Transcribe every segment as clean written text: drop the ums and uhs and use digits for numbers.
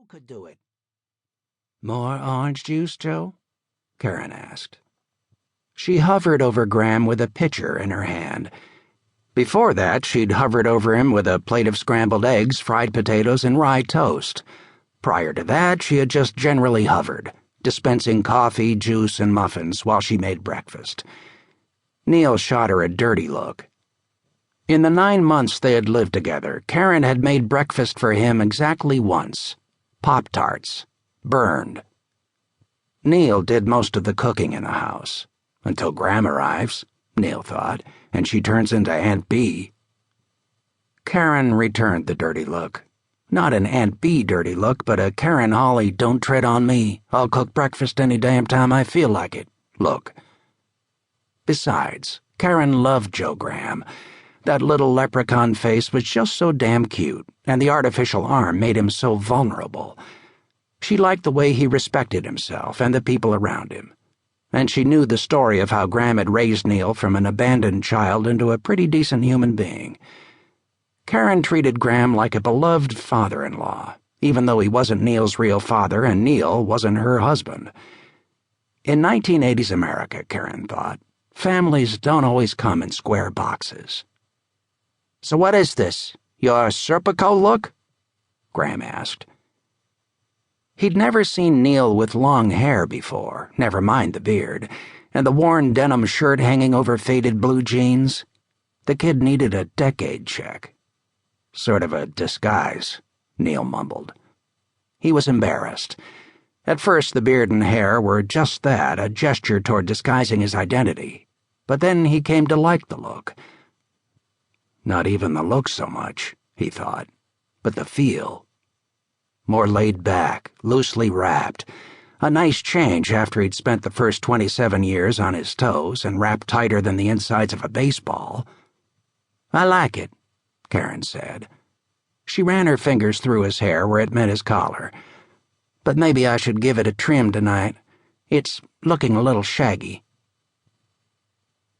could do it." "More orange juice, Joe?" Karen asked. She hovered over Graham with a pitcher in her hand. Before that, she'd hovered over him with a plate of scrambled eggs, fried potatoes, and rye toast. Prior to that, she had just generally hovered, dispensing coffee, juice, and muffins while she made breakfast. Neal shot her a dirty look. In the 9 months they had lived together, Karen had made breakfast for him exactly once. Pop-Tarts. Burned. Neal did most of the cooking in the house. Until Graham arrives, Neal thought, and she turns into Aunt Bee. Karen returned the dirty look. Not an Aunt Bee dirty look, but a Karen Hawley don't tread on me, I'll cook breakfast any damn time I feel like it look. Besides, Karen loved Joe Graham. That little leprechaun face was just so damn cute, and the artificial arm made him so vulnerable. She liked the way he respected himself and the people around him. And she knew the story of how Graham had raised Neal from an abandoned child into a pretty decent human being. Karen treated Graham like a beloved father-in-law, even though he wasn't Neal's real father and Neal wasn't her husband. In 1980s America, Karen thought, families don't always come in square boxes. "So what is this? Your Serpico look?" Graham asked. He'd never seen Neal with long hair before, never mind the beard, and the worn denim shirt hanging over faded blue jeans. The kid needed a decade check. "Sort of a disguise," Neal mumbled. He was embarrassed. At first, the beard and hair were just that, a gesture toward disguising his identity. But then he came to like the look. Not even the look so much, he thought, but the feel. More laid back, loosely wrapped. A nice change after he'd spent the first 27 years on his toes and wrapped tighter than the insides of a baseball. "I like it," Karen said. She ran her fingers through his hair where it met his collar. "But maybe I should give it a trim tonight. It's looking a little shaggy."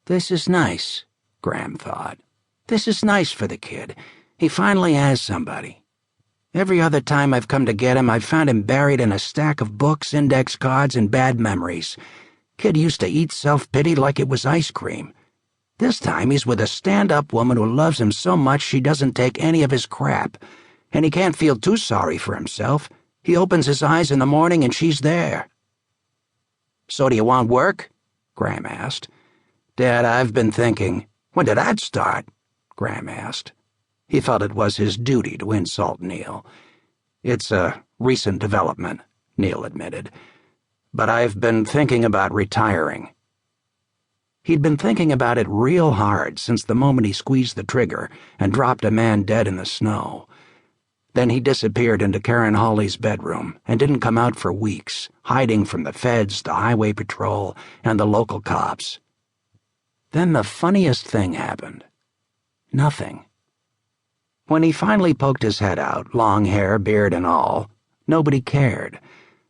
This is nice, Graham thought. This is nice for the kid. He finally has somebody. Every other time I've come to get him, I've found him buried in a stack of books, index cards, and bad memories. Kid used to eat self-pity like it was ice cream. This time he's with a stand-up woman who loves him so much she doesn't take any of his crap, and he can't feel too sorry for himself. He opens his eyes in the morning and she's there. "So do you want work?" Graham asked. "Dad, I've been thinking." "When did that start?" Graham asked. He felt it was his duty to insult Neal. "It's a recent development," Neal admitted. "But I've been thinking about retiring." He'd been thinking about it real hard since the moment he squeezed the trigger and dropped a man dead in the snow. Then he disappeared into Karen Hawley's bedroom and didn't come out for weeks, hiding from the feds, the highway patrol, and the local cops. Then the funniest thing happened. Nothing. When he finally poked his head out, long hair, beard, and all, nobody cared.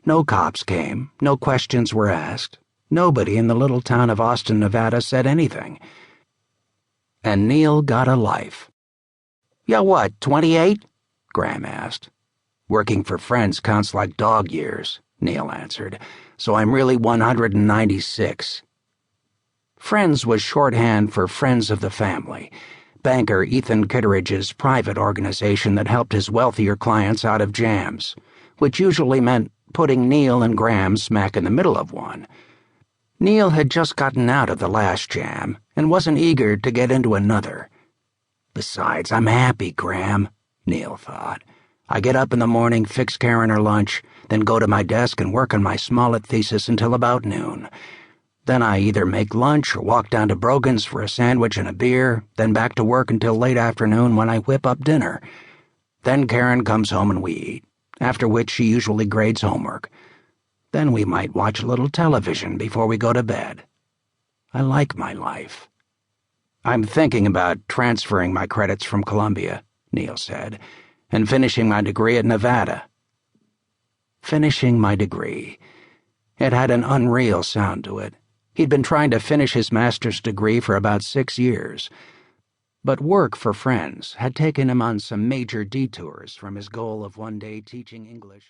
No cops came, no questions were asked. Nobody in the little town of Austin, Nevada said anything. And Neal got a life. "Yeah, what, 28? Graham asked. "Working for friends counts like dog years," Neal answered, "so I'm really 196. Friends was shorthand for Friends of the Family, banker Ethan Kitteridge's private organization that helped his wealthier clients out of jams, which usually meant putting Neal and Graham smack in the middle of one. Neal had just gotten out of the last jam and wasn't eager to get into another. "Besides, I'm happy, Graham," Neal thought. "I get up in the morning, fix Karen her lunch, then go to my desk and work on my Smollett thesis until about noon. Then I either make lunch or walk down to Brogan's for a sandwich and a beer, then back to work until late afternoon when I whip up dinner. Then Karen comes home and we eat, after which she usually grades homework. Then we might watch a little television before we go to bed. I like my life." "I'm thinking about transferring my credits from Columbia," Neal said, "and finishing my degree at Nevada." Finishing my degree. It had an unreal sound to it. He'd been trying to finish his master's degree for about 6 years. But work for friends had taken him on some major detours from his goal of one day teaching English.